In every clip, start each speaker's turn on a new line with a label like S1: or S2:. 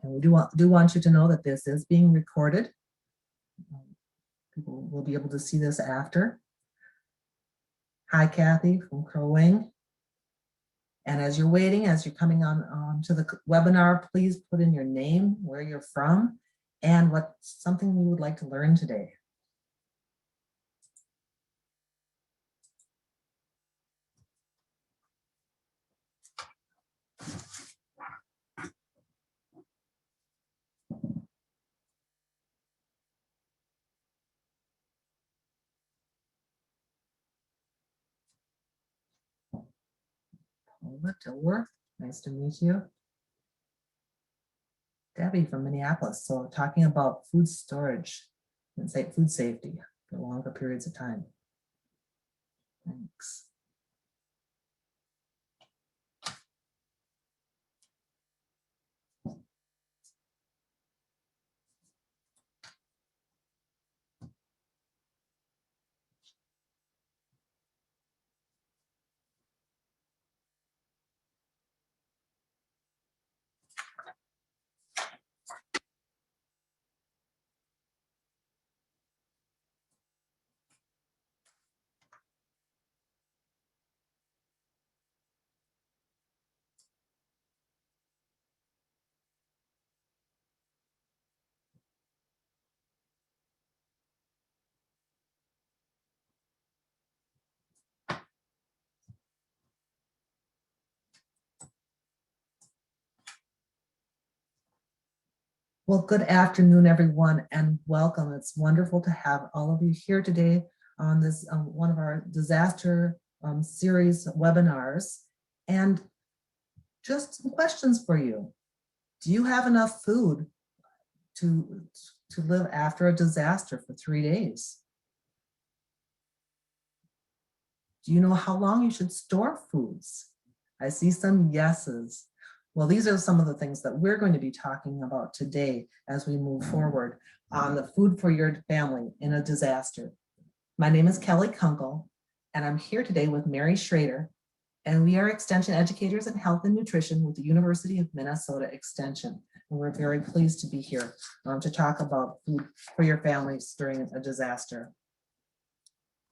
S1: And we do want you to know that this is being recorded. People will be able to see this after. Hi, Kathy from Crow Wing. And as you're waiting, as you're coming on to the webinar, please put in your name, where you're from, and what's something you would like to learn today. Paula Dilworth, nice to meet you. Debbie from Minneapolis. So talking about food storage and food safety for longer periods of time. Thanks. Well, good afternoon, everyone, and welcome. It's wonderful to have all of you here today on this one of our disaster series webinars. And just some questions for you. Do you have enough food to live after a disaster for 3 days? Do you know how long you should store foods? I see some yeses. Well, these are some of the things that we're going to be talking about today as we move forward on the food for your family in a disaster. My name is Kelly Kunkel, and I'm here today with Mary Schroeder, and we are extension educators in health and nutrition with the University of Minnesota Extension. And we're very pleased to be here to talk about food for your families during a disaster.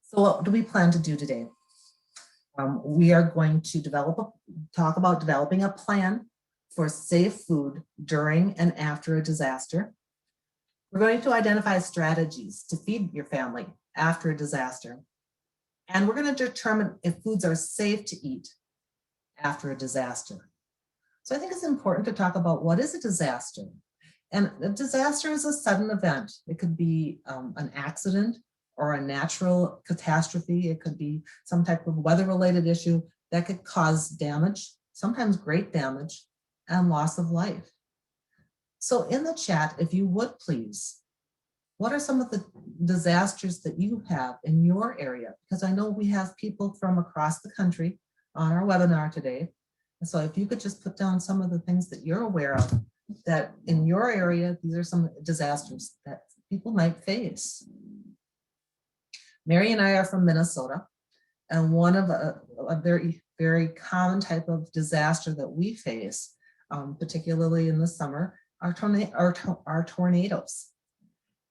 S1: So what do we plan to do today? We are going to talk about developing a plan for safe food during and after a disaster. We're going to identify strategies to feed your family after a disaster. And we're going to determine if foods are safe to eat after a disaster. So I think it's important to talk about what is a disaster. And a disaster is a sudden event. It could be an accident or a natural catastrophe. It could be some type of weather-related issue that could cause damage, sometimes great damage, and loss of life. So in the chat, if you would please, what are some of the disasters that you have in your area? Because I know we have people from across the country on our webinar today. And so if you could just put down some of the things that you're aware of, that in your area, these are some disasters that people might face. Mary and I are from Minnesota, and one of a very, very common type of disaster that we face, particularly in the summer, are tornadoes.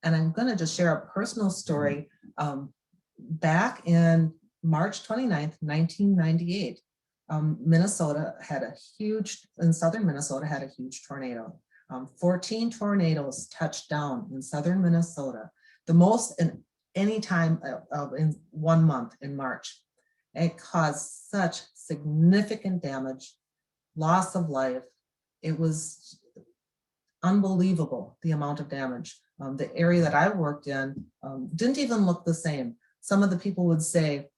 S1: And I'm going to just share a personal story. Back in March 29th, 1998, Minnesota had a huge, in southern Minnesota had a huge tornado. 14 tornadoes touched down in southern Minnesota, the most in any time in 1 month in March. It caused such significant damage, loss of life. It was unbelievable, the amount of damage. The area that I worked in didn't even look the same. Some of the people would say,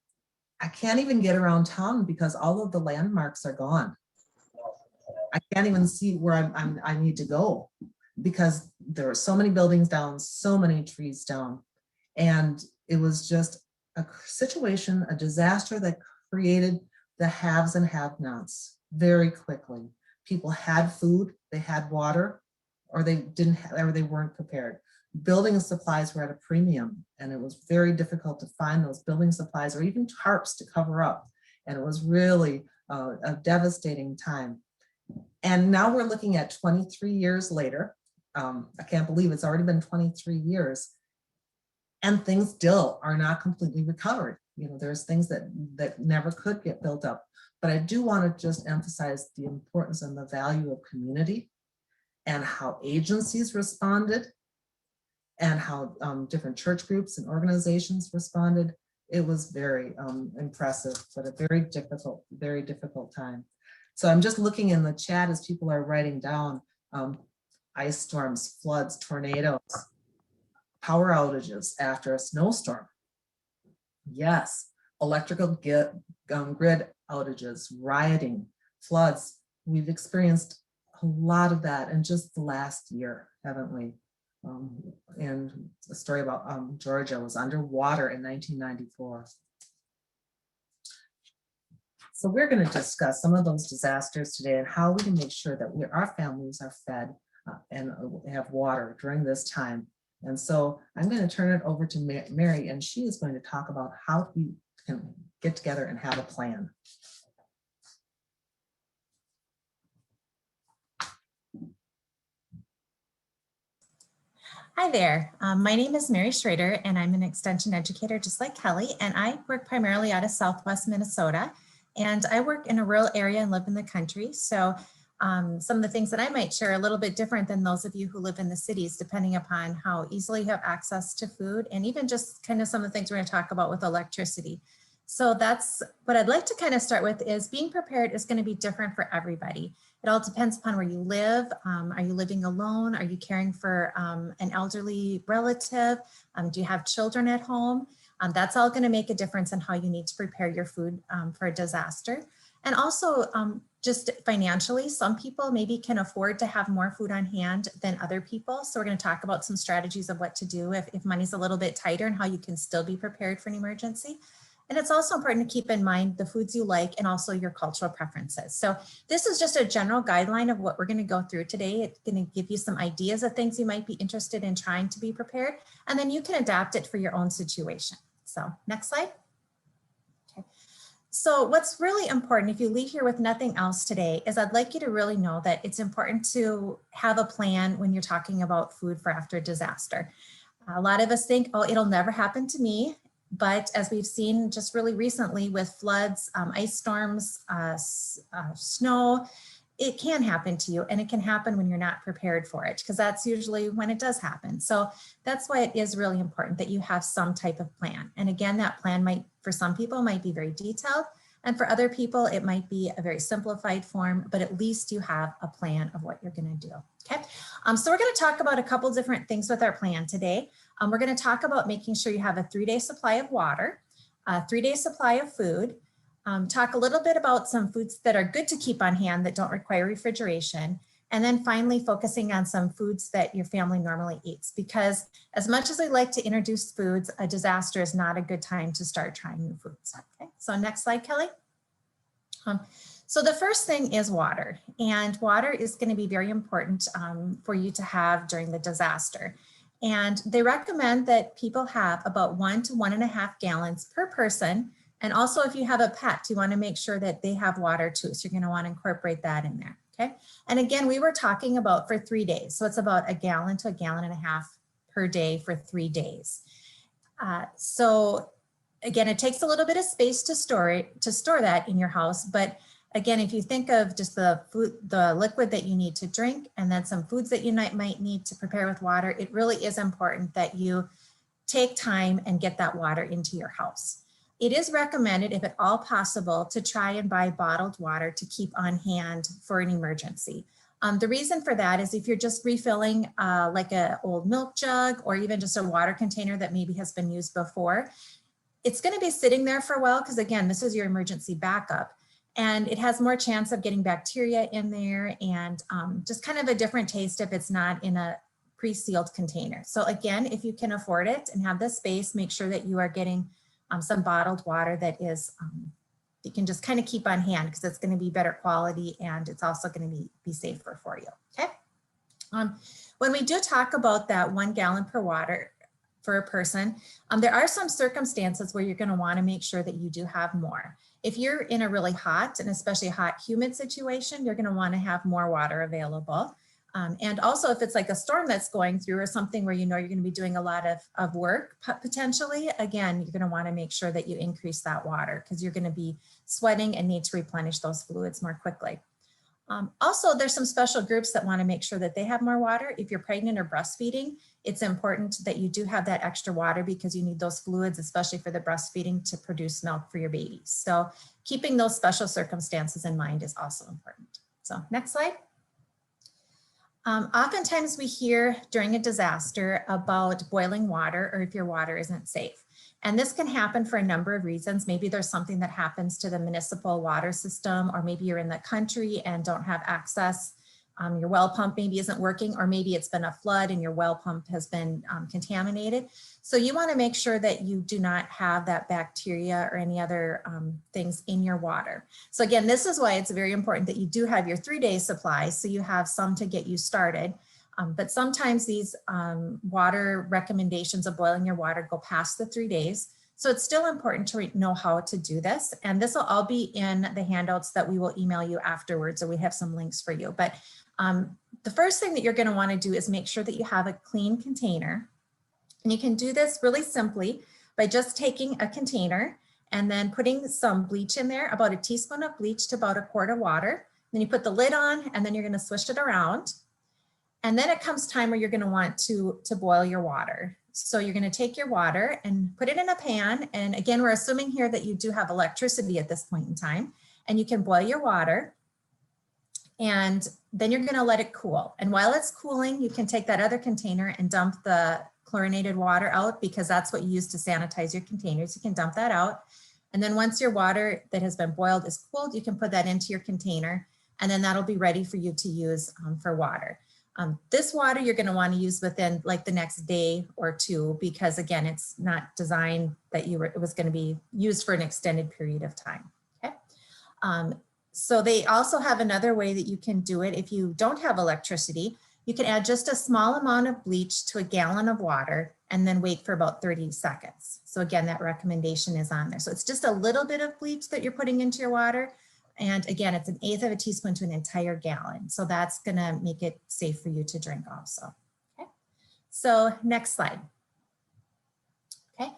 S1: I can't even get around town because all of the landmarks are gone. I can't even see where I need to go because there were so many buildings down, so many trees down. And it was just a situation, a disaster that created the haves and have-nots very quickly. People had food, they had water, or they didn't have, or they weren't prepared. Building supplies were at a premium, and it was very difficult to find those building supplies or even tarps to cover up. And it was really a devastating time. And now we're looking at 23 years later. I can't believe it's already been 23 years and things still are not completely recovered. You know, there's things that never could get built up. But I do want to just emphasize the importance and the value of community and how agencies responded and how different church groups and organizations responded. It was very impressive, but a very difficult time. So I'm just looking in the chat as people are writing down ice storms, floods, tornadoes, power outages after a snowstorm. Yes, electrical grid outages, rioting, floods. We've experienced a lot of that in just the last year, haven't we? And a story about Georgia was underwater in 1994. So we're going to discuss some of those disasters today and how we can make sure that our families are fed and have water during this time. And so I'm going to turn it over to Mary, and she is going to talk about how we can get together and have a plan.
S2: Hi there, my name is Mary Schroeder and I'm an extension educator just like Kelly, and I work primarily out of Southwest Minnesota, and I work in a rural area and live in the country. So some of the things that I might share are a little bit different than those of you who live in the cities, depending upon how easily you have access to food, and even just kind of some of the things we're going to talk about with electricity. So that's what I'd like to kind of start with, is being prepared is going to be different for everybody. It all depends upon where you live. Are you living alone? Are you caring for an elderly relative? Do you have children at home? That's all going to make a difference in how you need to prepare your food for a disaster. And also just financially, some people maybe can afford to have more food on hand than other people. So we're going to talk about some strategies of what to do if money's a little bit tighter and how you can still be prepared for an emergency. And it's also important to keep in mind the foods you like and also your cultural preferences. So this is just a general guideline of what we're going to go through today. It's going to give you some ideas of things you might be interested in trying to be prepared, and then you can adapt it for your own situation. So next slide. Okay. So what's really important, if you leave here with nothing else today, is I'd like you to really know that it's important to have a plan when you're talking about food for after a disaster. A lot of us think, oh, it'll never happen to me. But as we've seen just really recently with floods, ice storms, snow, it can happen to you, and it can happen when you're not prepared for it, because that's usually when it does happen. So that's why it is really important that you have some type of plan. And again, that plan might, for some people, might be very detailed, and for other people, it might be a very simplified form, but at least you have a plan of what you're going to do. Okay, so we're going to talk about a couple different things with our plan today. We're going to talk about making sure you have a 3-day supply of water, a 3-day supply of food, talk a little bit about some foods that are good to keep on hand that don't require refrigeration, and then finally focusing on some foods that your family normally eats, because as much as we like to introduce foods, a disaster is not a good time to start trying new foods. Okay, so next slide, Kelly. So the first thing is water, and water is going to be very important for you to have during the disaster. And they recommend that people have about 1 to 1.5 gallons per person. And also if you have a pet, you want to make sure that they have water too. So you're going to want to incorporate that in there. Okay. And again, we were talking about for 3 days. So it's about 1 gallon to 1.5 gallons per day for 3 days. So again, it takes a little bit of space to store that in your house. But again, if you think of just the liquid that you need to drink, and then some foods that you might need to prepare with water, it really is important that you take time and get that water into your house. It is recommended, if at all possible, to try and buy bottled water to keep on hand for an emergency. The reason for that is if you're just refilling like an old milk jug or even just a water container that maybe has been used before, it's going to be sitting there for a while, because again, this is your emergency backup. And it has more chance of getting bacteria in there, and just kind of a different taste if it's not in a pre-sealed container. So again, if you can afford it and have the space, make sure that you are getting some bottled water that is, you can just kind of keep on hand, because it's going to be better quality and it's also going to be safer for you. Okay. When we do talk about that 1 gallon per water for a person, there are some circumstances where you're going to want to make sure that you do have more. if you're in a really hot and especially hot, humid situation, you're going to want to have more water available. And also if it's like a storm that's going through or something where you know you're going to be doing a lot of work potentially, again, you're going to want to make sure that you increase that water because you're going to be sweating and need to replenish those fluids more quickly. Also, there's some special groups that want to make sure that they have more water. If you're pregnant or breastfeeding, it's important that you do have that extra water because you need those fluids, especially for the breastfeeding, to produce milk for your babies. So keeping those special circumstances in mind is also important. So next slide. Oftentimes we hear during a disaster about boiling water or if your water isn't safe. And this can happen for a number of reasons. Maybe there's something that happens to the municipal water system, or maybe you're in the country and don't have access. Your well pump maybe isn't working, or maybe it's been a flood and your well pump has been contaminated. So you want to make sure that you do not have that bacteria or any other things in your water. So again, this is why it's very important that you do have your 3-day supply, so you have some to get you started. But sometimes these water recommendations of boiling your water go past the 3 days. So it's still important to know how to do this. And this will all be in the handouts that we will email you afterwards, or we have some links for you. But the first thing that you're going to want to do is make sure that you have a clean container. And you can do this really simply by just taking a container and then putting some bleach in there, about a teaspoon of bleach to about a quart of water. Then you put the lid on and then you're going to swish it around. And then it comes time where you're going to want to boil your water. So you're going to take your water and put it in a pan. And again, we're assuming here that you do have electricity at this point in time, and you can boil your water. And then you're going to let it cool. And while it's cooling, you can take that other container and dump the chlorinated water out, because that's what you use to sanitize your containers. You can dump that out. And then once your water that has been boiled is cooled, you can put that into your container, and then that'll be ready for you to use for water. This water you're going to want to use within like the next day or two, because again, it's not designed that it was going to be used for an extended period of time. Okay. So they also have another way that you can do it. If you don't have electricity, you can add just a small amount of bleach to a gallon of water and then wait for about 30 seconds. So again, that recommendation is on there. So it's just a little bit of bleach that you're putting into your water. And again, it's 1/8 of a teaspoon to an entire gallon. So that's gonna make it safe for you to drink also. Okay, so next slide. Okay,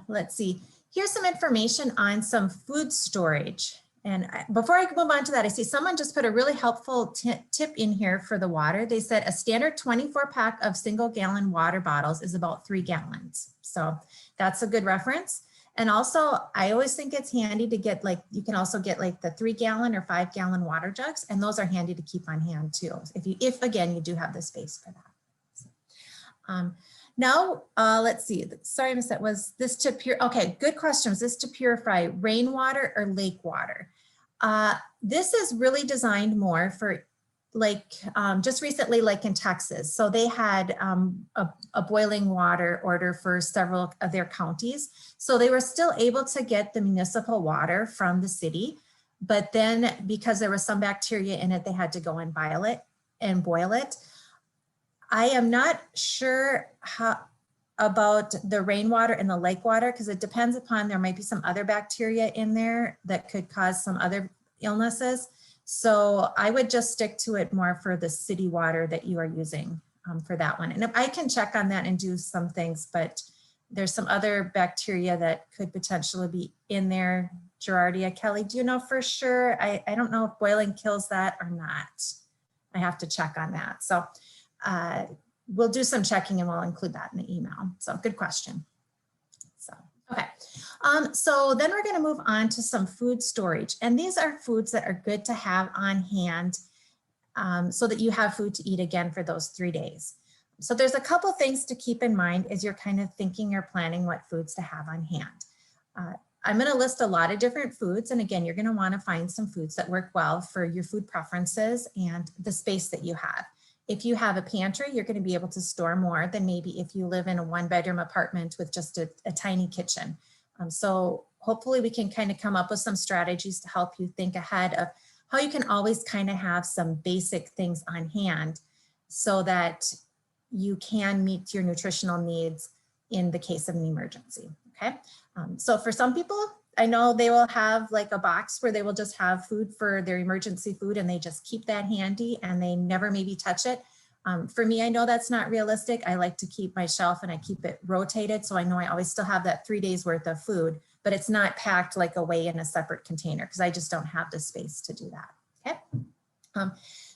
S2: let's see. Here's some information on some food storage. And before I move on to that, I see someone just put a really helpful tip in here for the water. They said a standard 24-pack of single-gallon water bottles is about 3 gallons. So that's a good reference. And also, I always think it's handy to get, like, you can also get like the 3-gallon or 5-gallon water jugs, and those are handy to keep on hand too, if again, you do have the space for that. So, now, let's see. Sorry, I missed that. Was this to pure? Okay, good question. Was this to purify rainwater or lake water? This is really designed more for, like, just recently, like in Texas. So they had a boiling water order for several of their counties. So they were still able to get the municipal water from the city, but then because there was some bacteria in it, they had to go and boil it. I am not sure about the rainwater and the lake water, because it depends upon, there might be some other bacteria in there that could cause some other illnesses. So I would just stick to it more for the city water that you are using for that one. And if I can check on that and do some things, but there's some other bacteria that could potentially be in there. Giardia, Kelly, do you know for sure? I don't know if boiling kills that or not. I have to check on that. So we'll do some checking and we'll include that in the email. So good question. So, okay. So then we're going to move on to some food storage. And these are foods that are good to have on hand so that you have food to eat again for those 3 days. So there's a couple things to keep in mind as you're kind of thinking or planning what foods to have on hand. I'm going to list a lot of different foods. And again, you're going to want to find some foods that work well for your food preferences and the space that you have. If you have a pantry, you're going to be able to store more than maybe if you live in a 1-bedroom apartment with just a tiny kitchen. So hopefully we can kind of come up with some strategies to help you think ahead of how you can always kind of have some basic things on hand so that you can meet your nutritional needs in the case of an emergency. Okay. So for some people, I know they will have like a box where they will just have food for their emergency food, and they just keep that handy and they never maybe touch it. For me, I know that's not realistic. I like to keep my shelf and I keep it rotated. So I know I always still have that 3 days worth of food, but it's not packed like away in a separate container because I just don't have the space to do that. Okay.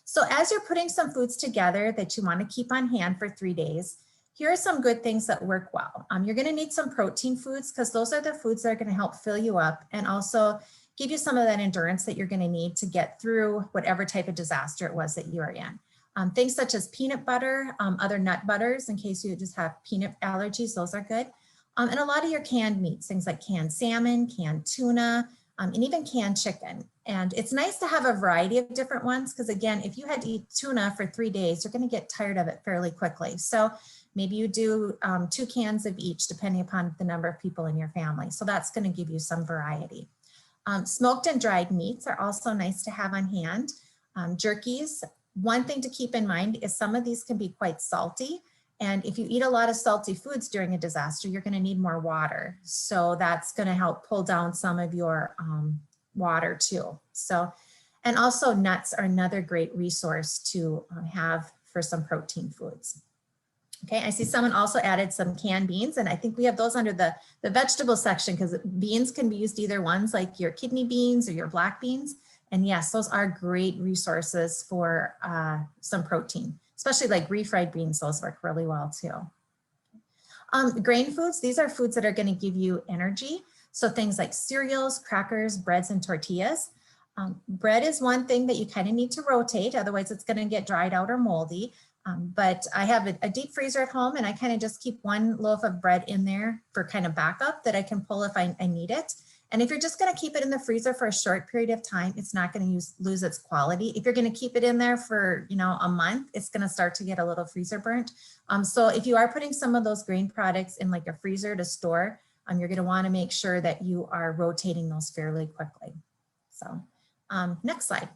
S2: So as you're putting some foods together that you want to keep on hand for 3 days, here are some good things that work well. You're going to need some protein foods because those are the foods that are going to help fill you up and also give you some of that endurance that you're going to need to get through whatever type of disaster it was that you are in. Things such as peanut butter, other nut butters, in case you just have peanut allergies, those are good. And a lot of your canned meats, things like canned salmon, canned tuna, and even canned chicken. And it's nice to have a variety of different ones because again, if you had to eat tuna for 3 days, you're going to get tired of it fairly quickly. So maybe you do 2 cans of each depending upon the number of people in your family. So that's going to give you some variety. Smoked and dried meats are also nice to have on hand. Jerkies. One thing to keep in mind is some of these can be quite salty. And if you eat a lot of salty foods during a disaster, you're going to need more water. So that's going to help pull down some of your water too. So, and also nuts are another great resource to have for some protein foods. Okay, I see someone also added some canned beans, and I think we have those under the vegetable section because beans can be used either ones, like your kidney beans or your black beans. And yes, those are great resources for some protein, especially like refried beans. Those work really well too. Grain foods, these are foods that are going to give you energy. So things like cereals, crackers, breads, and tortillas. Bread is one thing that you kind of need to rotate, otherwise it's going to get dried out or moldy. But I have a deep freezer at home and I kind of just keep 1 loaf of bread in there for kind of backup that I can pull if I need it. And if you're just going to keep it in the freezer for a short period of time, it's not going to lose its quality. If you're going to keep it in there for, a month, it's going to start to get a little freezer burnt. So if you are putting some of those grain products in like a freezer to store, you're going to want to make sure that you are rotating those fairly quickly. So next slide.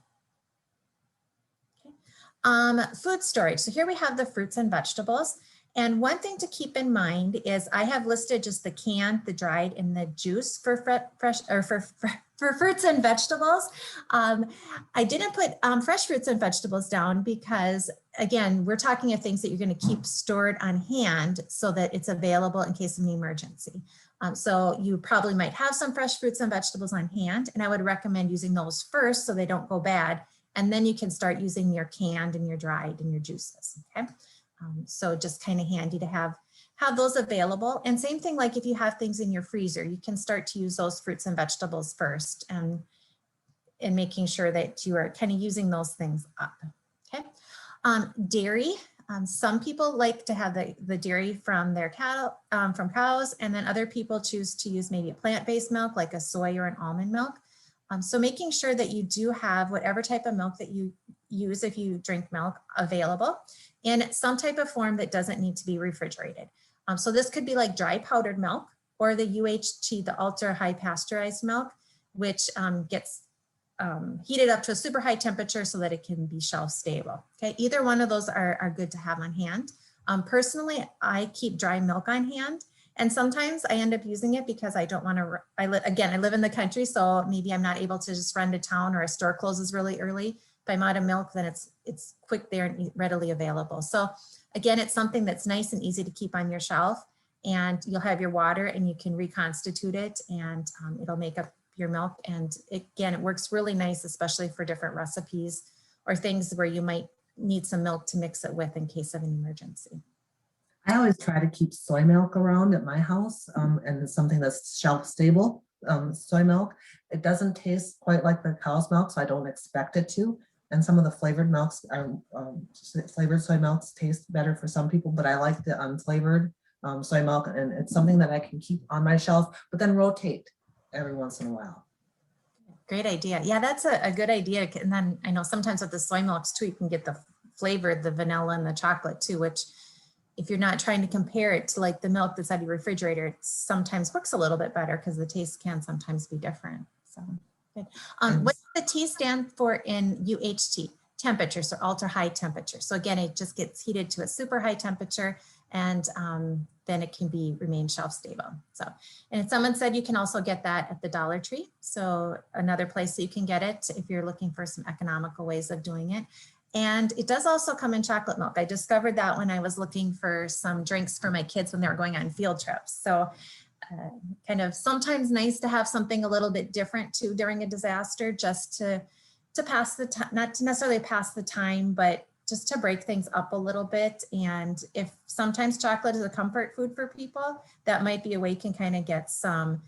S2: Food storage. So here we have the fruits and vegetables. And one thing to keep in mind is I have listed just the canned, the dried, and the juice for fruits and vegetables. I didn't put fresh fruits and vegetables down because, again, we're talking of things that you're going to keep stored on hand so that it's available in case of an emergency. So you probably might have some fresh fruits and vegetables on hand, and I would recommend using those first so they don't go bad. And then you can start using your canned and your dried and your juices, okay? So just kind of handy to have those available. And same thing, like if you have things in your freezer, you can start to use those fruits and vegetables first and making sure that you are kind of using those things up, okay? Dairy, some people like to have the dairy from their cattle, from cows, and then other people choose to use maybe a plant-based milk like a soy or an almond milk. So making sure that you do have whatever type of milk that you use if you drink milk available in some type of form that doesn't need to be refrigerated. So this could be like dry powdered milk or the UHT, the ultra high pasteurized milk, which gets heated up to a super high temperature so that it can be shelf stable. Okay, either one of those are good to have on hand. Personally, I keep dry milk on hand. And sometimes I end up using it because I don't want to, I live in the country, so maybe I'm not able to just run to town or a store closes really early. If I'm out of milk, then it's quick there and readily available. So again, it's something that's nice and easy to keep on your shelf, and you'll have your water and you can reconstitute it, and it'll make up your milk. And again, it works really nice, especially for different recipes or things where you might need some milk to mix it with in case of an emergency.
S1: I always try to keep soy milk around at my house, and it's something that's shelf stable, soy milk. It doesn't taste quite like the cow's milk, so I don't expect it to. And some of the flavored milks, flavored soy milks taste better for some people, but I like the unflavored soy milk, and it's something that I can keep on my shelf, but then rotate every once in a while.
S2: Great idea. Yeah, that's a good idea. And then I know sometimes with the soy milks too, you can get the flavored, the vanilla and the chocolate too, which if you're not trying to compare it to like the milk that's out of your refrigerator, it sometimes works a little bit better because the taste can sometimes be different. So good. What does the T stand for in UHT? Temperature, so ultra high temperature. So again, it just gets heated to a super high temperature, and then it can remain shelf stable. So, and someone said you can also get that at the Dollar Tree. So another place that you can get it if you're looking for some economical ways of doing it. And it does also come in chocolate milk. I discovered that when I was looking for some drinks for my kids when they were going on field trips. So kind of sometimes nice to have something a little bit different too during a disaster, just to pass the time, not to necessarily pass the time, but just to break things up a little bit. And if sometimes chocolate is a comfort food for people, that might be a way you can kind of get some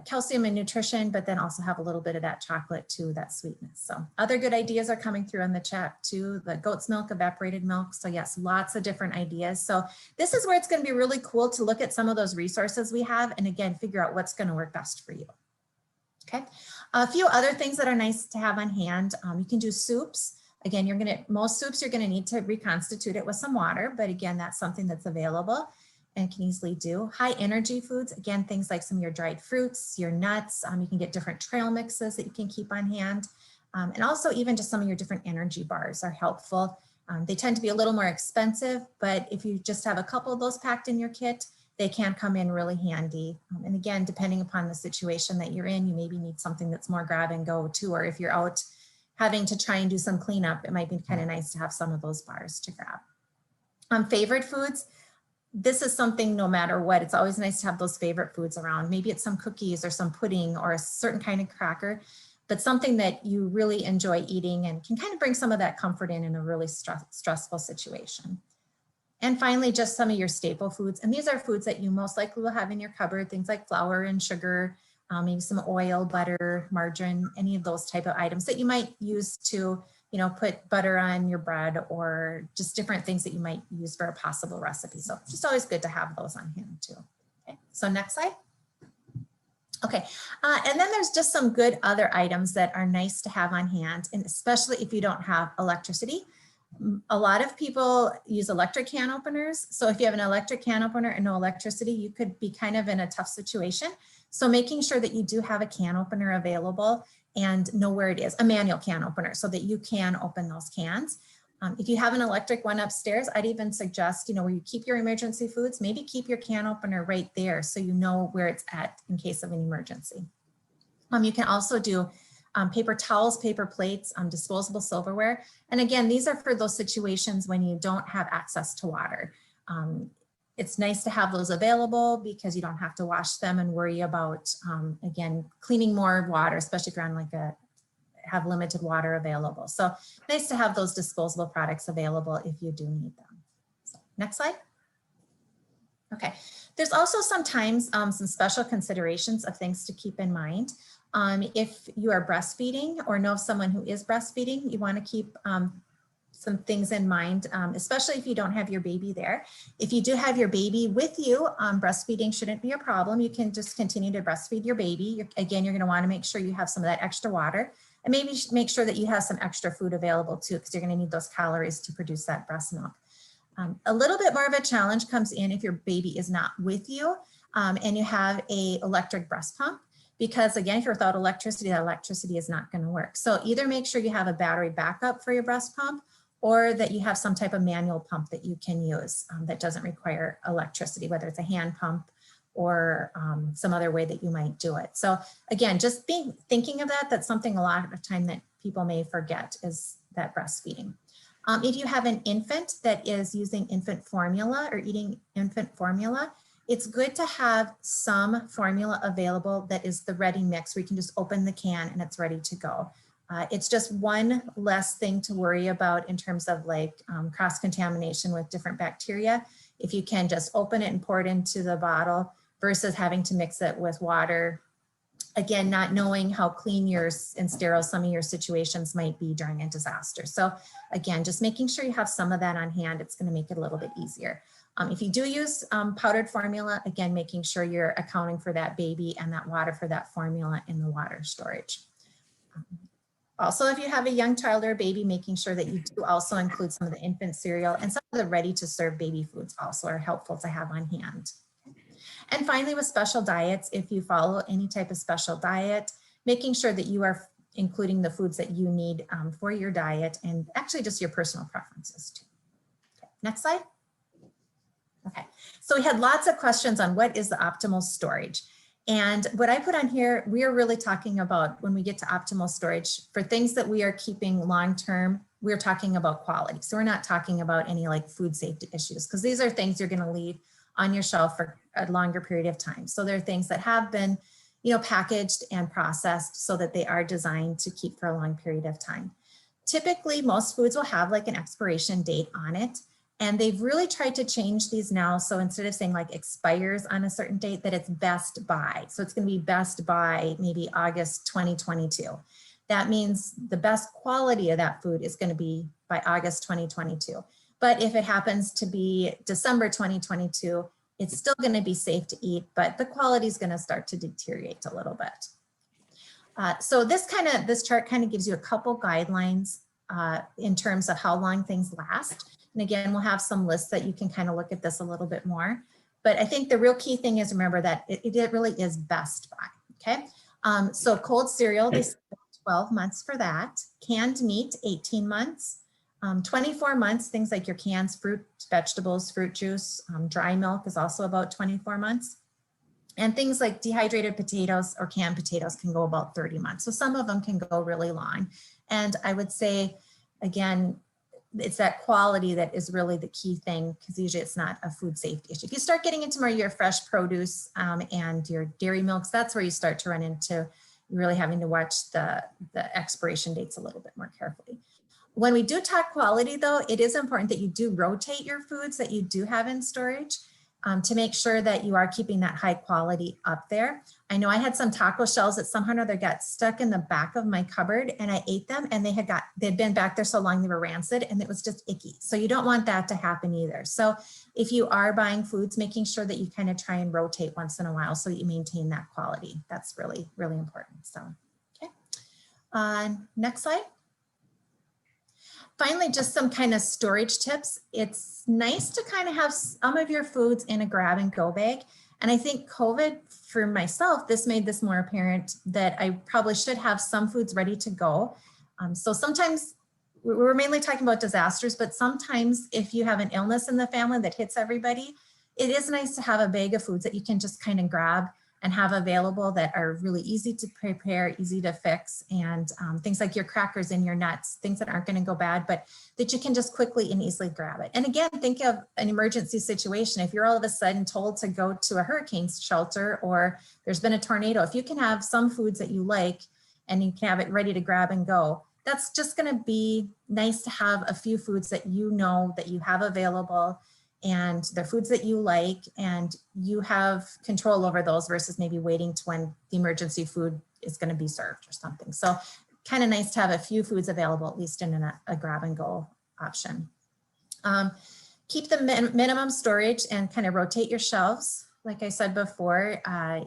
S2: calcium and nutrition, but then also have a little bit of that chocolate too, that sweetness. So other good ideas are coming through in the chat too, the goat's milk, evaporated milk. So yes, lots of different ideas. So this is where it's going to be really cool to look at some of those resources we have, and again, figure out what's going to work best for you. Okay, a few other things that are nice to have on hand. You can do soups. Again, most soups you're going to need to reconstitute it with some water, but again, that's something that's available and can easily do. High energy foods, again, things like some of your dried fruits, your nuts. You can get different trail mixes that you can keep on hand. And also even just some of your different energy bars are helpful. They tend to be a little more expensive, but if you just have a couple of those packed in your kit, they can come in really handy. And again, depending upon the situation that you're in, you maybe need something that's more grab and go too, or if you're out having to try and do some cleanup, it might be kind of nice to have some of those bars to grab. Favorite foods, this is something no matter what, it's always nice to have those favorite foods around. Maybe it's some cookies or some pudding or a certain kind of cracker, but something that you really enjoy eating and can kind of bring some of that comfort in a really stressful situation. And finally, just some of your staple foods. And these are foods that you most likely will have in your cupboard, things like flour and sugar, maybe some oil, butter, margarine, any of those type of items that you might use to, put butter on your bread, or just different things that you might use for a possible recipe. So just always good to have those on hand too. Okay, so next slide. Okay, and then there's just some good other items that are nice to have on hand, and especially if you don't have electricity. A lot of people use electric can openers. So if you have an electric can opener and no electricity, you could be kind of in a tough situation. So making sure that you do have a can opener available and know where it is, a manual can opener, so that you can open those cans. If you have an electric one upstairs, I'd even suggest, where you keep your emergency foods, maybe keep your can opener right there so you know where it's at in case of an emergency. You can also do paper towels, paper plates, disposable silverware. And again, these are for those situations when you don't have access to water. It's nice to have those available because you don't have to wash them and worry about, again, cleaning more water, especially if you're on have limited water available. So nice to have those disposable products available if you do need them. So, next slide. Okay, there's also sometimes some special considerations of things to keep in mind. If you are breastfeeding or know of someone who is breastfeeding, you want to keep some things in mind, especially if you don't have your baby there. If you do have your baby with you, breastfeeding shouldn't be a problem. You can just continue to breastfeed your baby. Again, you're going to want to make sure you have some of that extra water, and maybe make sure that you have some extra food available too, because you're going to need those calories to produce that breast milk. A little bit more of a challenge comes in if your baby is not with you and you have an electric breast pump. Because again, if you're without electricity, that electricity is not going to work. So either make sure you have a battery backup for your breast pump, or that you have some type of manual pump that you can use that doesn't require electricity, whether it's a hand pump or some other way that you might do it. So again, just thinking of that, that's something a lot of time that people may forget, is that breastfeeding. If you have an infant that is using infant formula or eating infant formula, it's good to have some formula available that is the ready mix, where you can just open the can and it's ready to go. It's just one less thing to worry about in terms of cross-contamination with different bacteria. If you can just open it and pour it into the bottle versus having to mix it with water. Again, not knowing how clean and sterile some of your situations might be during a disaster. So again, just making sure you have some of that on hand, it's going to make it a little bit easier. If you do use powdered formula, again, making sure you're accounting for that baby and that water for that formula in the water storage. Also, if you have a young child or a baby, making sure that you do also include some of the infant cereal, and some of the ready to serve baby foods also are helpful to have on hand. And finally, with special diets, if you follow any type of special diet, making sure that you are including the foods that you need for your diet, and actually just your personal preferences too. Okay, next slide. Okay, so we had lots of questions on what is the optimal storage. And what I put on here, we are really talking about when we get to optimal storage for things that we are keeping long-term, we're talking about quality. So we're not talking about any like food safety issues, because these are things you're going to leave on your shelf for a longer period of time. So there are things that have been, packaged and processed so that they are designed to keep for a long period of time. Typically, most foods will have like an expiration date on it. And they've really tried to change these now. So instead of saying like expires on a certain date, that it's best by. So it's going to be best by maybe August 2022. That means the best quality of that food is going to be by August 2022. But if it happens to be December 2022, it's still going to be safe to eat, but the quality is going to start to deteriorate a little bit. So this chart kind of gives you a couple guidelines in terms of how long things last. And again, we'll have some lists that you can kind of look at this a little bit more. But I think the real key thing is remember that it really is best by, okay? So cold cereal, they say 12 months for that. Canned meat, 18 months. 24 months, things like your cans, fruit, vegetables, fruit juice, dry milk is also about 24 months. And things like dehydrated potatoes or canned potatoes can go about 30 months. So some of them can go really long. And I would say, again, it's that quality that is really the key thing, because usually it's not a food safety issue. If you start getting into more your fresh produce and your dairy milks, that's where you start to run into really having to watch the expiration dates a little bit more carefully. When we do talk quality though, it is important that you do rotate your foods that you do have in storage to make sure that you are keeping that high quality up there. I know I had some taco shells that somehow or other got stuck in the back of my cupboard and I ate them and they'd been back there so long they were rancid and it was just icky. So you don't want that to happen either. So if you are buying foods, making sure that you kind of try and rotate once in a while so that you maintain that quality. That's really, really important. So, okay. Next slide. Finally, just some kind of storage tips. It's nice to kind of have some of your foods in a grab and go bag. And I think COVID, for myself, this made this more apparent that I probably should have some foods ready to go. So sometimes we're mainly talking about disasters, but sometimes if you have an illness in the family that hits everybody, it is nice to have a bag of foods that you can just kind of grab and have available that are really easy to prepare, easy to fix, and things like your crackers and your nuts, things that aren't going to go bad, but that you can just quickly and easily grab it. And again, think of an emergency situation. If you're all of a sudden told to go to a hurricane shelter or there's been a tornado, if you can have some foods that you like and you can have it ready to grab and go, that's just going to be nice to have a few foods that you know that you have available and they're foods that you like and you have control over those versus maybe waiting to when the emergency food is going to be served or something. So kind of nice to have a few foods available, at least in a grab and go option. Keep the minimum storage and kind of rotate your shelves. Like I said before,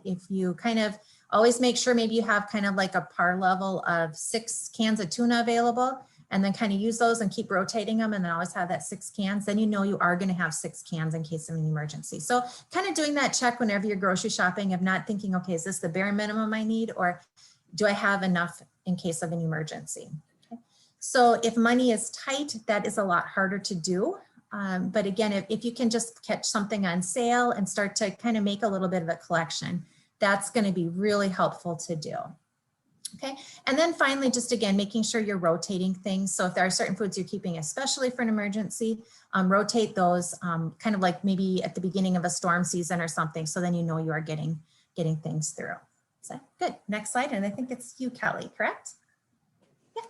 S2: if you kind of always make sure maybe you have kind of like a par level of 6 cans of tuna available, and then kind of use those and keep rotating them and then always have that 6 cans, then you know you are going to have 6 cans in case of an emergency. So kind of doing that check whenever you're grocery shopping of not thinking, okay, is this the bare minimum I need or do I have enough in case of an emergency? Okay. So if money is tight, that is a lot harder to do. But again, if you can just catch something on sale and start to kind of make a little bit of a collection, that's going to be really helpful to do. Okay, and then finally, just again, making sure you're rotating things. So if there are certain foods you're keeping, especially for an emergency, rotate those kind of like maybe at the beginning of a storm season or something. So then you know you are getting things through. So good, next slide. And I think it's you, Kelly, correct? Yeah.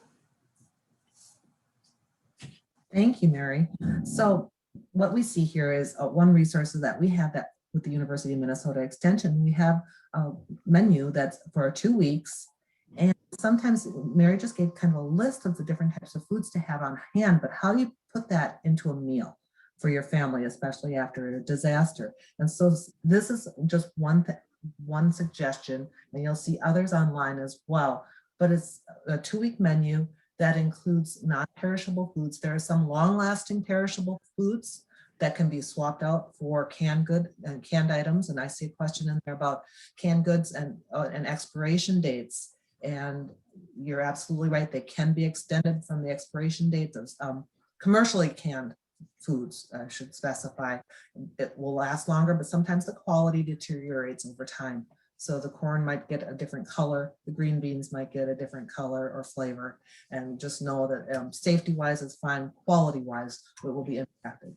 S1: Thank you, Mary. So what we see here is one resource that we have that with the University of Minnesota Extension, we have a menu that's for 2 weeks. And sometimes Mary just gave kind of a list of the different types of foods to have on hand, but how do you put that into a meal for your family, especially after a disaster? And so this is just one suggestion, and you'll see others online as well, but it's a 2-week menu that includes non-perishable foods. There are some long-lasting perishable foods that can be swapped out for canned items. And I see a question in there about canned goods and expiration dates. And you're absolutely right, they can be extended from the expiration date of commercially canned foods, I should specify. It will last longer, but sometimes the quality deteriorates over time. So the corn might get a different color, the green beans might get a different color or flavor, and just know that safety-wise is fine, quality-wise it will be impacted.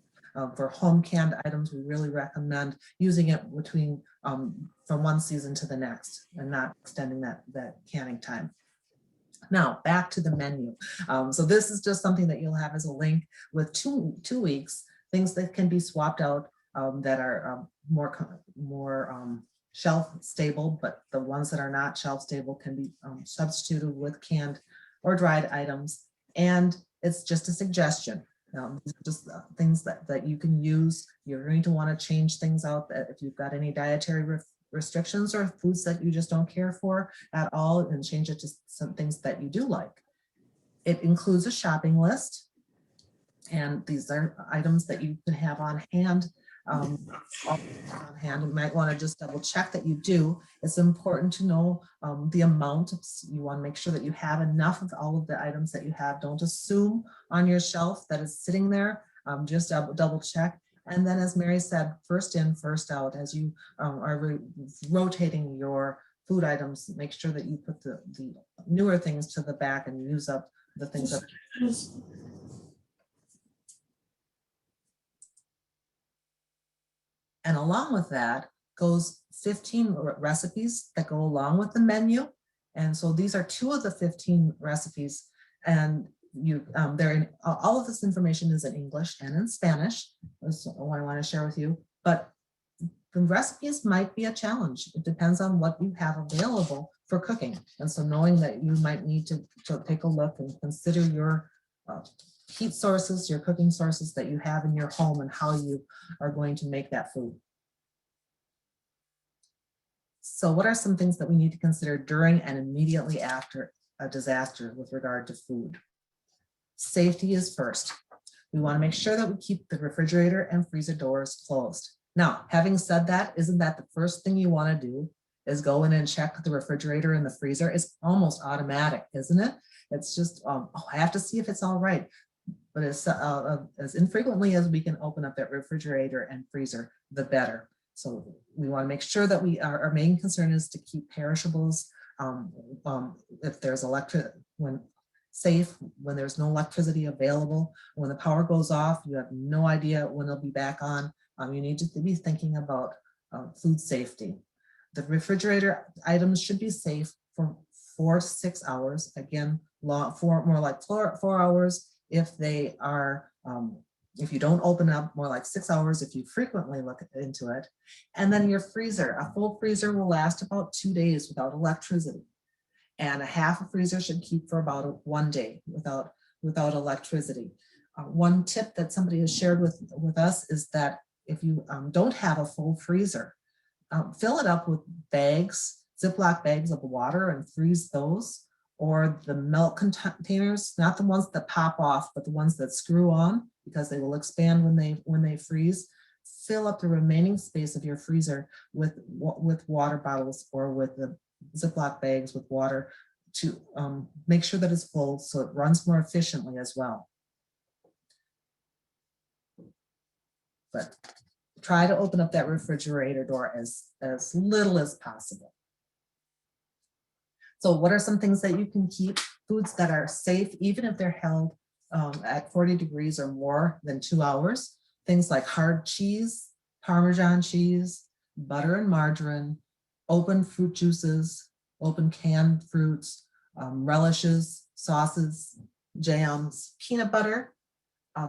S1: For home canned items, we really recommend using it between from one season to the next and not extending that canning time. Now back to the menu. So this is just something that you'll have as a link with two weeks, things that can be swapped out that are more shelf stable, but the ones that are not shelf stable can be substituted with canned or dried items. And it's just a suggestion. These are just things that you can use. You're going to want to change things out if you've got any dietary restrictions or foods that you just don't care for at all, and change it to some things that you do like. It includes a shopping list, and these are items that you can have on hand. You might want to just double check that you do. It's important to know the amount. You want to make sure that you have enough of all of the items that you have. Don't assume on your shelf that it's sitting there. Just double check. And then, as Mary said, first in, first out. As you are rotating your food items, make sure that you put the newer things to the back and use up the things that. And along with that goes 15 recipes that go along with the menu. And so these are 2 of the 15 recipes, and they're in, all of this information is in English and in Spanish. That's what I want to share with you. But the recipes might be a challenge. It depends on what you have available for cooking. And so knowing that you might need to take a look and consider your heat sources, your cooking sources that you have in your home, and how you are going to make that food. So what are some things that we need to consider during and immediately after a disaster with regard to food? Safety is first. We want to make sure that we keep the refrigerator and freezer doors closed. Now, having said that, isn't that the first thing you want to do is go in and check the refrigerator and the freezer? It's almost automatic, isn't it? It's just, oh, I have to see if it's all right. But as infrequently as we can open up that refrigerator and freezer, the better. So we want to make sure that our main concern is to keep perishables. If there's safe, when there's no electricity available, when the power goes off, you have no idea when it'll be back on. You need to be thinking about food safety. The refrigerator items should be safe for 4 to 6 hours. Again, more like 4 hours if they are, if you don't open up, more like 6 hours if you frequently look into it. And then your freezer, a full freezer will last about 2 days without electricity. And a half a freezer should keep for about 1 day without electricity. One tip that somebody has shared with us is that if you don't have a full freezer, fill it up with bags, Ziploc bags of water, and freeze those, or the milk containers, not the ones that pop off, but the ones that screw on, because they will expand when they freeze. Fill up the remaining space of your freezer with water bottles or with the Ziploc bags with water to make sure that it's full so it runs more efficiently as well. But try to open up that refrigerator door as little as possible. So what are some things that you can keep? Foods that are safe, even if they're held at 40 degrees or more than 2 hours. Things like hard cheese, Parmesan cheese, butter and margarine, open fruit juices, open canned fruits, relishes, sauces, jams, peanut butter,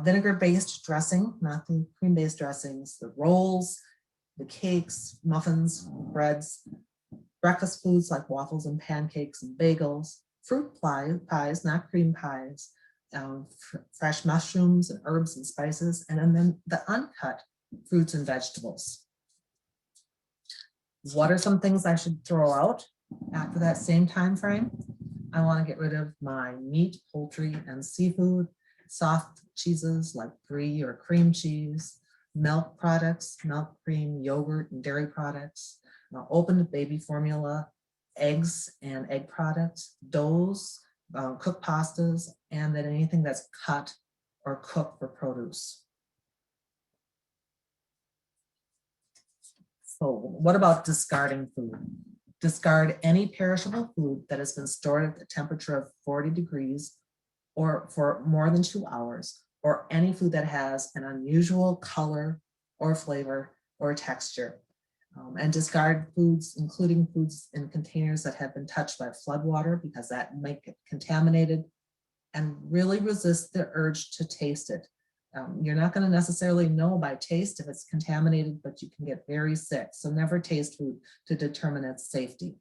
S1: vinegar-based dressing, not the cream-based dressings, the rolls, the cakes, muffins, breads, breakfast foods like waffles and pancakes and bagels, fruit pies, not cream pies, fresh mushrooms and herbs and spices, and then the uncut fruits and vegetables. What are some things I should throw out after that same time frame? I want to get rid of my meat, poultry, and seafood, soft cheeses like brie or cream cheese, milk products, milk, cream, yogurt, and dairy products, opened baby formula, eggs and egg products, doughs, cooked pastas, and then anything that's cut or cooked for produce. So what about discarding food? Discard any perishable food that has been stored at the temperature of 40 degrees or for more than 2 hours, or any food that has an unusual color or flavor or texture. And discard foods, including foods in containers that have been touched by floodwater, because that might get contaminated, and really resist the urge to taste it. You're not going to necessarily know by taste if it's contaminated, but you can get very sick. So never taste food to determine its safety.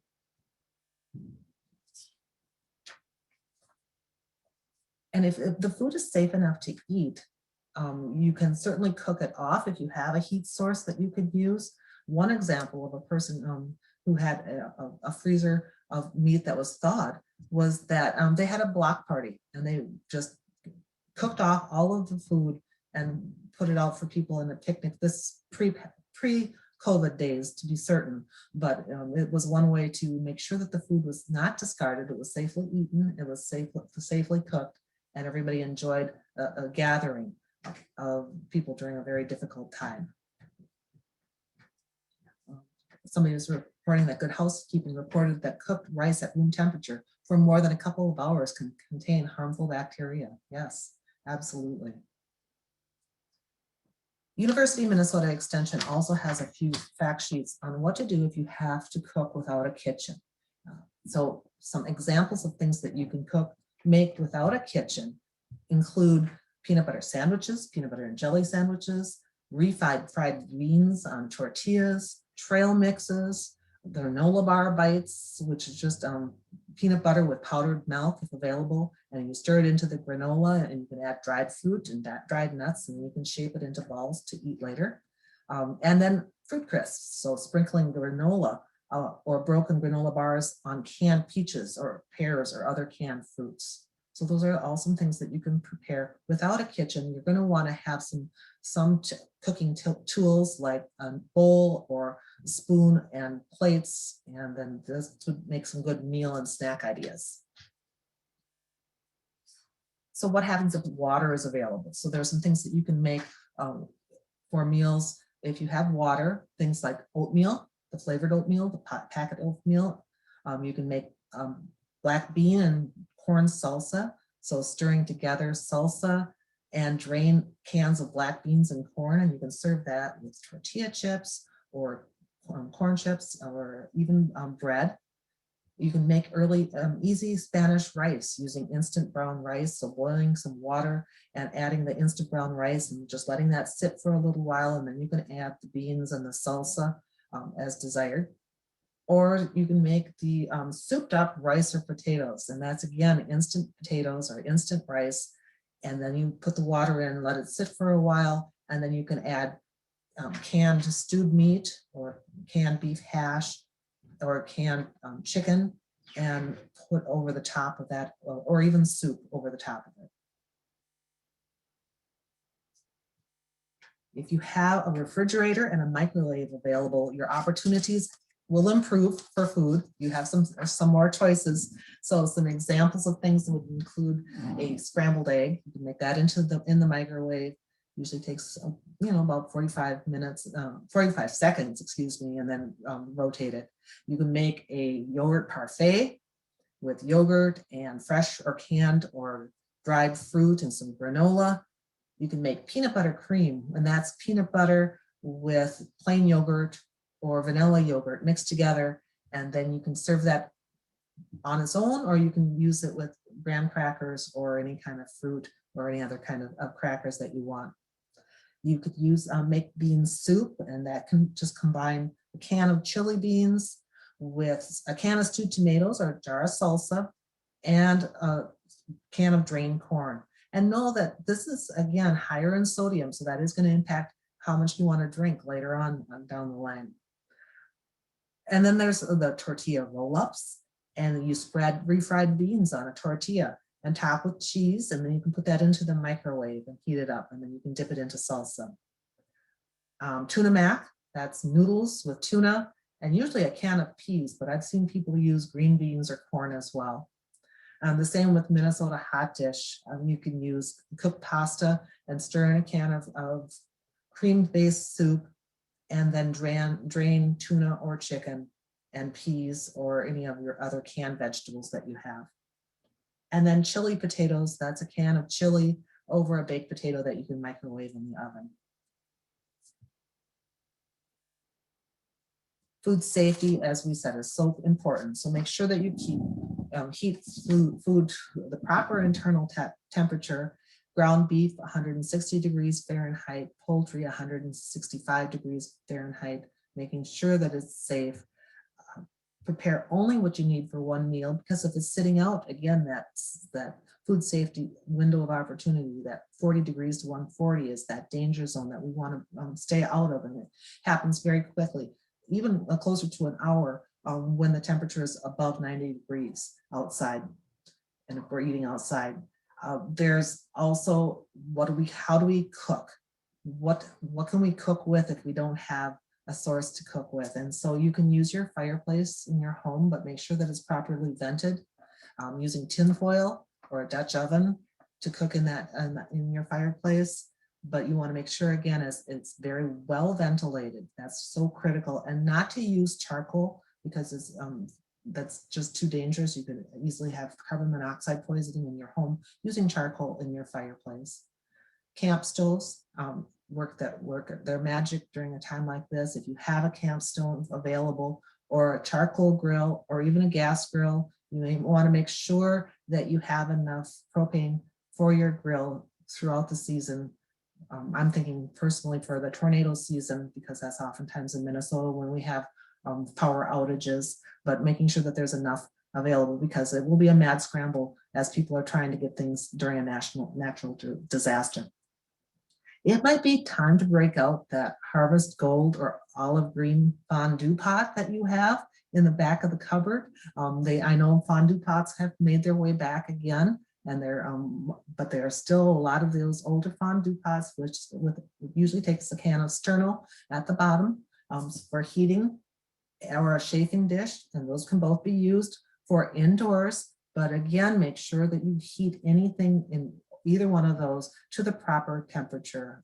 S1: And if the food is safe enough to eat, you can certainly cook it off if you have a heat source that you could use. One example of a person who had a freezer of meat that was thawed was that they had a block party and they just cooked off all of the food and put it out for people in a picnic. This pre-COVID days, to be certain, but it was one way to make sure that the food was not discarded. It was safely eaten, it was safely cooked, and everybody enjoyed a gathering of people during a very difficult time. Somebody was reporting that Good Housekeeping reported that cooked rice at room temperature for more than a couple of hours can contain harmful bacteria. Yes, absolutely. University of Minnesota Extension also has a few fact sheets on what to do if you have to cook without a kitchen. So some examples of things that you can make without a kitchen include peanut butter sandwiches, peanut butter and jelly sandwiches, fried beans on tortillas, trail mixes, the granola bar bites, which is just peanut butter with powdered milk if available, and you stir it into the granola, and you can add dried fruit and dried nuts, and you can shape it into balls to eat later. And then fruit crisps, so sprinkling granola or broken granola bars on canned peaches or pears or other canned fruits. So those are all some things that you can prepare without a kitchen. You're going to want to have some cooking tools like a bowl or a spoon and plates, and then this would make some good meal and snack ideas. So what happens if water is available? So there's some things that you can make for meals. If you have water, things like oatmeal, the flavored oatmeal, the packet oatmeal. You can make black bean and corn salsa. So stirring together salsa and drain cans of black beans and corn, and you can serve that with tortilla chips or corn chips or even bread. You can make easy Spanish rice using instant brown rice. So boiling some water and adding the instant brown rice and just letting that sit for a little while, and then you can add the beans and the salsa as desired. Or you can make the souped up rice or potatoes, and that's again instant potatoes or instant rice, and then you put the water in, let it sit for a while, and then you can add canned stewed meat or canned beef hash or canned chicken and put over the top of that, or even soup over the top of it. If you have a refrigerator and a microwave available, your opportunities will improve for food. You have some more choices. So some examples of things would include a scrambled egg. You can make that in the microwave. Usually takes about 45 seconds, excuse me, and then rotate it. You can make a yogurt parfait with yogurt and fresh or canned or dried fruit and some granola. You can make peanut butter cream, and that's peanut butter with plain yogurt or vanilla yogurt mixed together, and then you can serve that on its own, or you can use it with graham crackers or any kind of fruit or any other kind of crackers that you want. You could make bean soup, and that can just combine a can of chili beans with a can of stewed tomatoes or a jar of salsa and a can of drained corn. And know that this is, again, higher in sodium, so that is going to impact how much you want to drink later on down the line. And then there's the tortilla roll-ups, and you spread refried beans on a tortilla and top with cheese, and then you can put that into the microwave and heat it up, and then you can dip it into salsa. Tuna mac, that's noodles with tuna and usually a can of peas, but I've seen people use green beans or corn as well. The same with Minnesota hot dish. You can use cooked pasta and stir in a can of cream-based soup and then drain tuna or chicken and peas or any of your other canned vegetables that you have. And then chili potatoes, that's a can of chili over a baked potato that you can microwave in the oven. Food safety, as we said, is so important. So make sure that you keep heat food the proper internal temperature. Ground beef, 160 degrees Fahrenheit, poultry, 165 degrees Fahrenheit, making sure that it's safe. Prepare only what you need for one meal, because if it's sitting out, again, that's that food safety window of opportunity, that 40 degrees to 140 is that danger zone that we want to stay out of, and it happens very quickly, even closer to an hour when the temperature is above 90 degrees outside, and if we're eating outside. There's also, how do we cook? What can we cook with if we don't have a source to cook with? And so you can use your fireplace in your home, but make sure that it's properly vented, using tin foil or a Dutch oven to cook in your fireplace. But you want to make sure, again, it's very well ventilated. That's so critical. And not to use charcoal, because that's just too dangerous. You could easily have carbon monoxide poisoning in your home using charcoal in your fireplace. Camp stoves work their magic during a time like this. If you have a camp stove available, or a charcoal grill, or even a gas grill, you may want to make sure that you have enough propane for your grill throughout the season. I'm thinking personally for the tornado season, because that's oftentimes in Minnesota when we have power outages, but making sure that there's enough available, because it will be a mad scramble as people are trying to get things during a natural disaster. It might be time to break out that Harvest Gold or olive green fondue pot that you have in the back of the cupboard. I know fondue pots have made their way back again, and but there are still a lot of those older fondue pots, which usually takes a can of Sterno at the bottom for heating, or a chafing dish, and those can both be used for indoors. But again, make sure that you heat anything in either one of those to the proper temperature.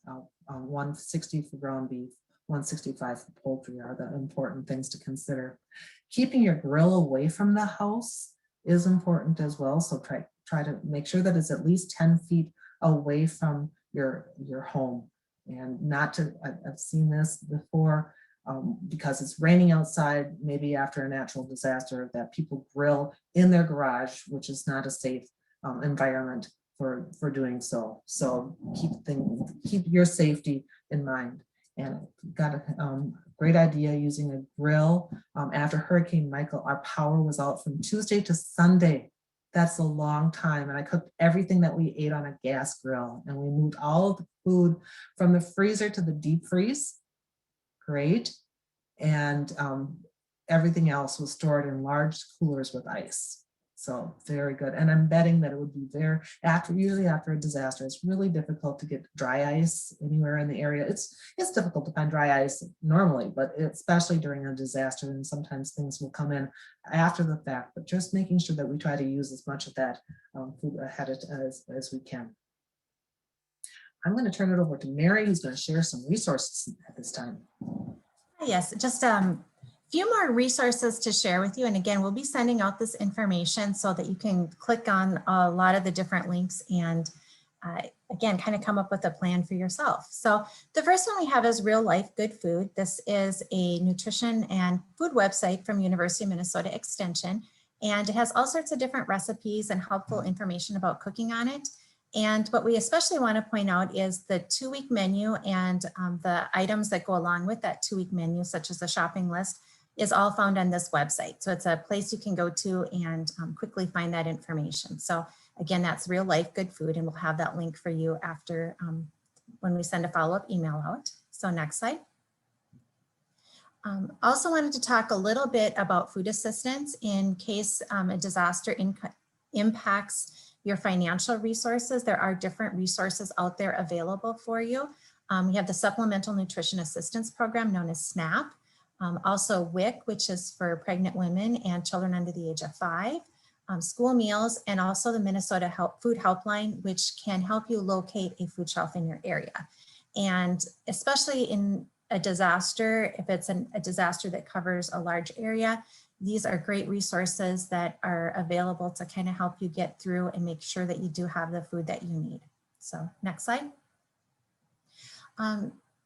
S1: 160 for ground beef, 165 for poultry are the important things to consider. Keeping your grill away from the house is important as well. So try to make sure that it's at least 10 feet away from your home. And I've seen this before, because it's raining outside, maybe after a natural disaster, that people grill in their garage, which is not a safe environment for doing so. So keep your safety in mind. And got a great idea using a grill. After Hurricane Michael, our power was out from Tuesday to Sunday. That's a long time. And I cooked everything that we ate on a gas grill, and we moved all of the food from the freezer to the deep freeze. Great. And everything else was stored in large coolers with ice. So very good. And I'm betting that it would be there usually after a disaster. It's really difficult to get dry ice anywhere in the area. It's difficult to find dry ice normally, but especially during a disaster, and sometimes things will come in after the fact, but just making sure that we try to use as much of that food ahead as we can. I'm going to turn it over to Mary, who's going to share some resources at this time.
S2: Yes, just few more resources to share with you. And again, we'll be sending out this information so that you can click on a lot of the different links and again, kind of come up with a plan for yourself. So the first one we have is Real Life Good Food. This is a nutrition and food website from University of Minnesota Extension. And it has all sorts of different recipes and helpful information about cooking on it. And what we especially want to point out is the 2-week menu and the items that go along with that 2-week menu, such as the shopping list, is all found on this website. So it's a place you can go to and quickly find that information. So again, that's Real Life Good Food, and we'll have that link for you after when we send a follow-up email out. So next slide. Also wanted to talk a little bit about food assistance in case a disaster impacts your financial resources. There are different resources out there available for you. We have the Supplemental Nutrition Assistance Program known as SNAP. Also WIC, which is for pregnant women and children under the age of 5, school meals, and also the Minnesota Food Helpline, which can help you locate a food shelf in your area. And especially in a disaster, if it's a disaster that covers a large area, these are great resources that are available to kind of help you get through and make sure that you do have the food that you need. So next slide.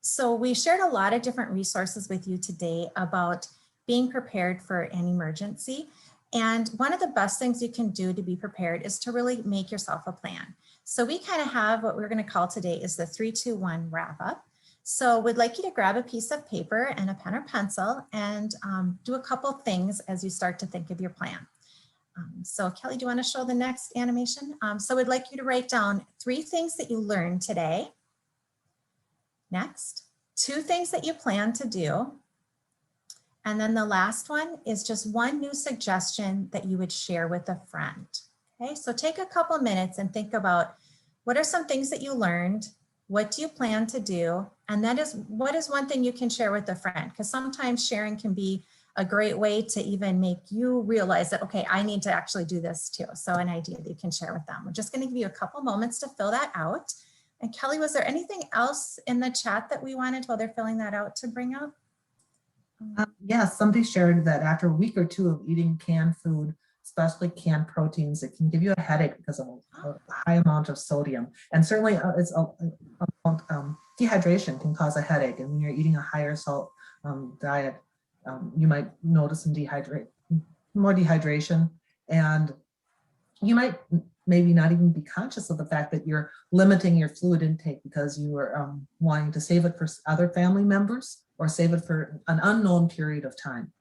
S2: So we shared a lot of different resources with you today about being prepared for an emergency. And one of the best things you can do to be prepared is to really make yourself a plan. So we kind of have what we're going to call today is the 3-2-1 wrap up. So we'd like you to grab a piece of paper and a pen or pencil and do a couple things as you start to think of your plan. So Kelly, do you want to show the next animation? So we'd like you to write down 3 things that you learned today. Next, 2 things that you plan to do. And then the last one is just 1 new suggestion that you would share with a friend. Okay, so take a couple minutes and think about what are some things that you learned? What do you plan to do? And that is, what is 1 thing you can share with a friend? Because sometimes sharing can be a great way to even make you realize that, okay, I need to actually do this too. So an idea that you can share with them. We're just going to give you a couple moments to fill that out. And Kelly, was there anything else in the chat that we wanted while they're filling that out to bring up?
S1: Yes, somebody shared that after a week or 2 of eating canned food, especially canned proteins, it can give you a headache because of a high amount of sodium. And certainly dehydration can cause a headache. And when you're eating a higher salt diet, you might notice more dehydration. And you might maybe not even be conscious of the fact that you're limiting your fluid intake because you are wanting to save it for other family members or save it for an unknown period of time.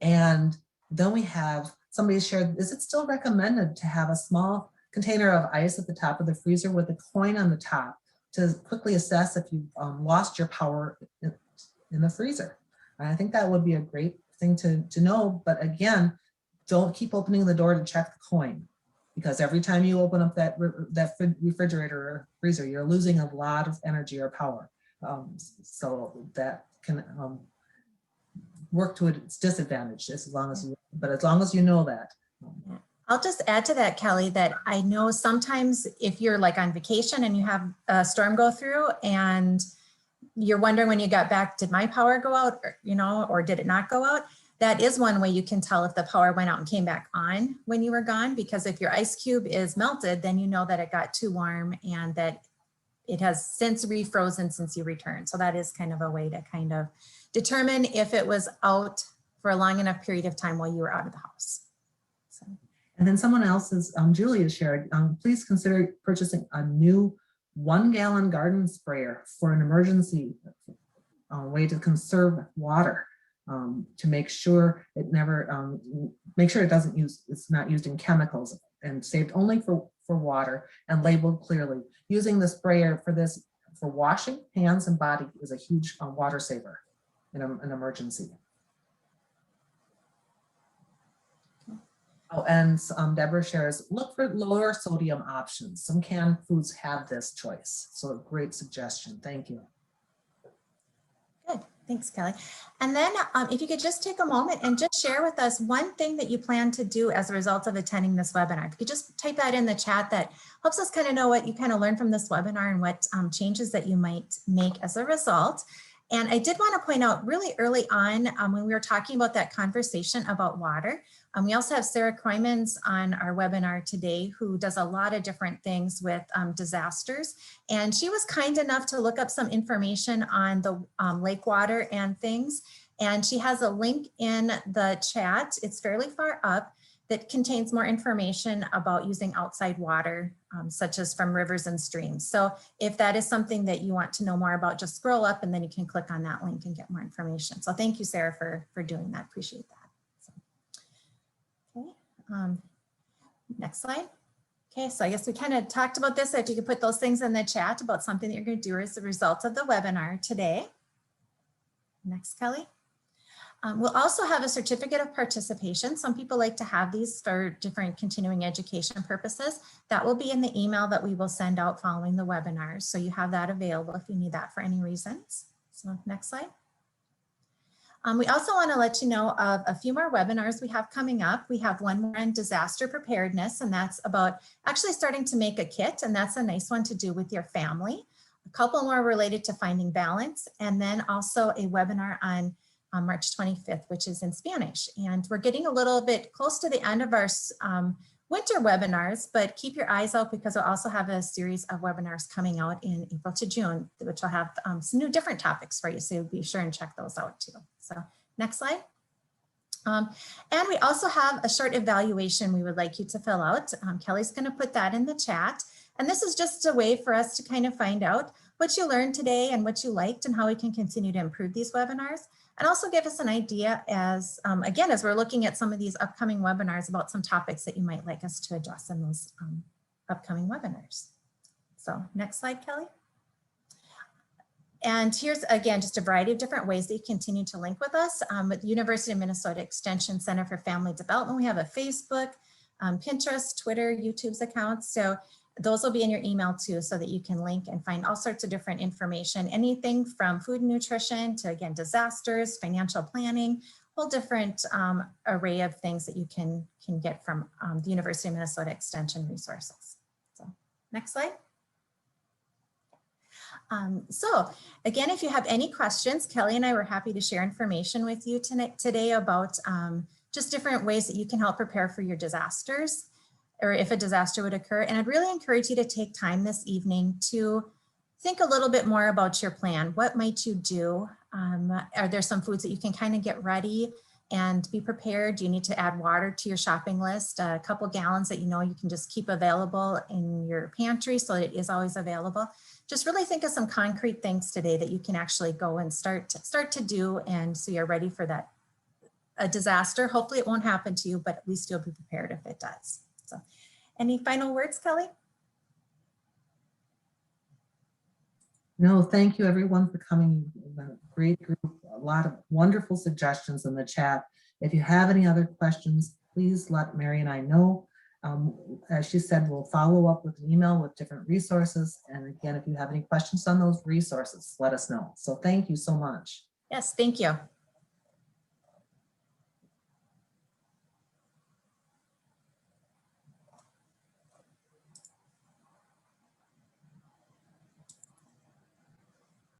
S1: And then we have somebody shared, is it still recommended to have a small container of ice at the top of the freezer with a coin on the top to quickly assess if you've lost your power in the freezer? And I think that would be a great thing to know. But again, don't keep opening the door to check the coin, because every time you open up that refrigerator or freezer, you're losing a lot of energy or power. So that can work to its disadvantage as long as you know that.
S2: I'll just add to that, Kelly, that I know sometimes if you're like on vacation and you have a storm go through and you're wondering when you got back, did my power go out, or did it not go out? That is one way you can tell if the power went out and came back on when you were gone, because if your ice cube is melted, then you know that it got too warm and that it has since refrozen since you returned. So that is kind of a way to kind of determine if it was out for a long enough period of time while you were out of the house. So.
S1: And then someone else's, Julia shared, please consider purchasing a new 1-gallon garden sprayer for an emergency way to conserve water. To make sure it never, make sure it's not used in chemicals and saved only for water and labeled clearly. Using the sprayer for washing hands and body is a huge water saver in an emergency. Oh, and Deborah shares, look for lower sodium options. Some canned foods have this choice. So a great suggestion. Thank you.
S2: Good. Thanks, Kelly. And then if you could just take a moment and just share with us 1 thing that you plan to do as a result of attending this webinar. If you could just type that in the chat, that helps us kind of know what you kind of learned from this webinar and what changes that you might make as a result. And I did want to point out really early on when we were talking about that conversation about water, we also have Sarah Kroimans on our webinar today, who does a lot of different things with disasters. And she was kind enough to look up some information on the lake water and things. And she has a link in the chat. It's fairly far up, that contains more information about using outside water, such as from rivers and streams. So if that is something that you want to know more about, just scroll up and then you can click on that link and get more information. So thank you, Sarah, for doing that. Appreciate that. So, okay, next slide. Okay, so I guess we kind of talked about this. If you could put those things in the chat about something that you're going to do as a result of the webinar today. Next, Kelly. We'll also have a certificate of participation. Some people like to have these for different continuing education purposes. That will be in the email that we will send out following the webinar. So you have that available if you need that for any reasons. So next slide. We also want to let you know of a few more webinars we have coming up. We have one more on disaster preparedness, and that's about actually starting to make a kit, and that's a nice one to do with your family. a couple more related to finding balance, and then also a webinar on March 25th, which is in Spanish. And we're getting a little bit close to the end of our winter webinars, but keep your eyes out because we'll also have a series of webinars coming out in April to June, which will have some new different topics for you. So be sure and check those out too. So next slide. And we also have a short evaluation we would like you to fill out. Kelly's going to put that in the chat. And this is just a way for us to kind of find out what you learned today and what you liked and how we can continue to improve these webinars. And also give us an idea as, again, as we're looking at some of these upcoming webinars about some topics that you might like us to address in those upcoming webinars. So next slide, Kelly. And here's, again, just a variety of different ways that you continue to link with us. With University of Minnesota Extension Center for Family Development, we have a Facebook, Pinterest, Twitter, YouTube's accounts. So those will be in your email too, so that you can link and find all sorts of different information, anything from food and nutrition to, again, disasters, financial planning, whole different array of things that you can get from the University of Minnesota Extension resources. So next slide. So again, if you have any questions, Kelly and I were happy to share information with you today about just different ways that you can help prepare for your disasters, or if a disaster would occur. And I'd really encourage you to take time this evening to think a little bit more about your plan. What might you do? Are there some foods that you can kind of get ready and be prepared? Do you need to add water to your shopping list? A couple gallons that you know you can just keep available in your pantry so that it is always available. Just really think of some concrete things today that you can actually go and start to do, and so you're ready for that a disaster. Hopefully it won't happen to you, but at least you'll be prepared if it does. So any final words, Kelly?
S1: No, thank you everyone for coming. A great group, a lot of wonderful suggestions in the chat. If you have any other questions, please let Mary and I know. As she said, we'll follow up with an email with different resources. And again, if you have any questions on those resources, let us know. So thank you so much.
S2: Yes, thank you.